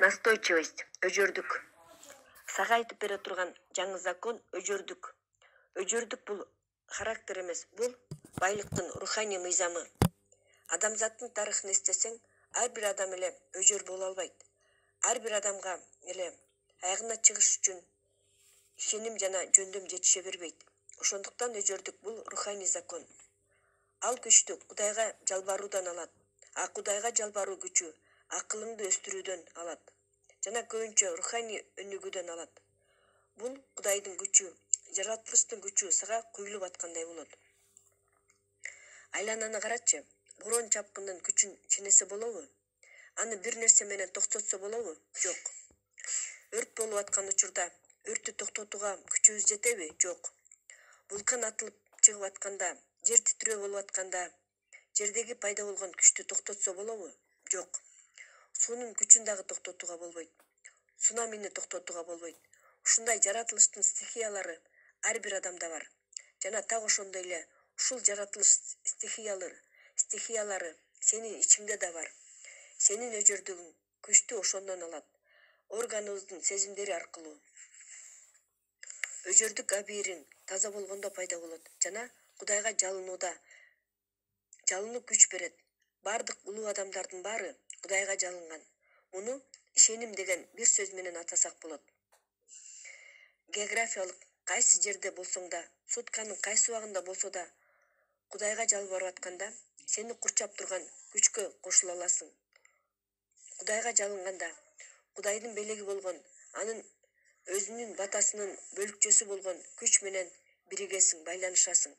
Настойчивость, өжөрдүк. Сага айтып бере турган жаңы закон өжөрдүк. Өжөрдүк бул характер эмес, бул байлыктын руханий мыйзамы. Адамзаттын тарыхын эстесең, ар бир адам эле өжөр боло албайт. Ар бир адамга эле аягына чыгыш үчүн ишеним жана жөндөм жетише бербейт. Ошондуктан өжөрдүк бул руханий закон. Ал күчтү Кудайга жалбаруудан алат. А Кудайга жалбаруу күчү акылыңды өстүрүүдөн алат. Жана көбүнчө руханий өнүгүүдөн алат. Бул Кудайдын күчү, жаратылыштын күчү сага куюлуп аткандай болот. Айлананы карачы, борон чапкындын күчүн ченесе болобу? Аны бир нерсе менен токтотсо болобу? Жок. Өрт болуп аткан учурда өрттү токтотууга күчүбүз жетеби? Жок. Вулкан атылып чыгып атканда, жер титирөө болуп атканда, жердеги пайда болгон күчтү токтотсо болобу? Жок. Суунун күчүн дагы токтотууга болбойт. Цунамини токтотууга болбойт. Ушундай жаратылыштын стихиялары ар бир адамда бар. Жана так ошондой эле ушул жаратылыш стихиялары сенин ичиңде да бар. Сенин өжөрдүгүң күчтү ошондон алат. Органыбыздын сезимдери аркылуу. Өжөрдүк абийириң таза болгондо пайда болот жана Кудайга жалынуу күч берет. Бардык улуу адамдардын баары Кудайга жалынган. Муну ишеним деген бир сөз менен атасак болот. Географиялык кайсы жерде болсоң да, сутканын кайсы убагында болсо да, Кудайга жалбарып атканда, сени курчап турган күчкө кошула аласың. Кудайга жалынганда, Кудайдын белеги болгон, анын өзүнүн батасынын бөлүкчөсү болгон күч менен биригесиң, байланышасың.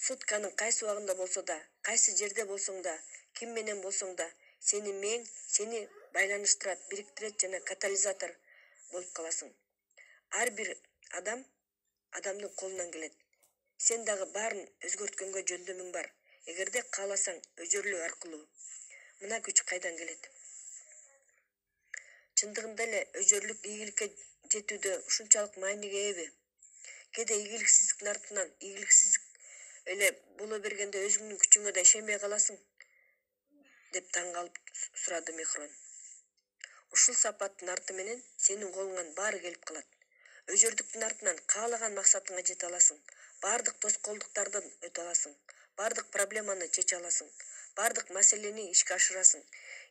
Сутканын кайсы убагында болсо да, кайсы жерде болсоң да, ким менен болсоң да, сени мээң, сени байланыштырат, бириктирет жана катализатор болуп каласың. Ар бир адамдын колунан келет. Сен дагы баарын өзгөрткөнгө жөндөмүң бар. Эгерде кааласаң, өжөрлүк аркылуу. Мына күч кайдан келет? Чындыгында эле өжөрлүк ийгиликке жетүүдө ушунчалык мааниге ээби? Кээде ийгиликсиздиктин артынан ийгиликсиздик эле боло бергенде өзүңдүн күчүңө да ишенбей каласың, деп таң калып сурады Мехрон. Ушул сапаттын арты менен сенин колуңан баары келип калат. Өжөрдүктүн артынан каалаган максатыңа жете аласың. Бардык тоскоолдуктардан өтө аласың. Бардык проблеманы чече аласың. Бардык маселени ишке ашырасың.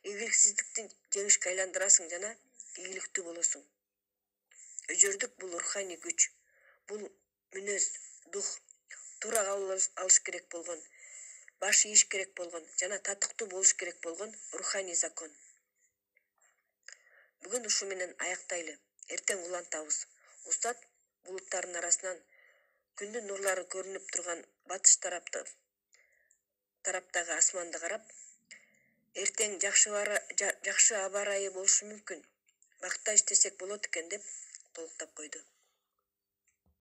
Ийгиликсиздикти жеңишке айландырасың жана ийгиликтүү болосуң. Өжөрдүк бул руханий күч. Бул мүнөз, дух, туура кабыл алыш керек болгон, баш ийиш керек болгон жана татыктуу болуш керек болгон руханий закон. Бүгүн ушу менен аяктайлы. Эртең улантабыз. Устат булуттардын арасынан күндүн нурлары көрүнүп турган батыш тараптагы асманды карап, эртең жакшы аба ырайы болушу мүмкүн. Бакта иштесек болот экен деп толуктап койду.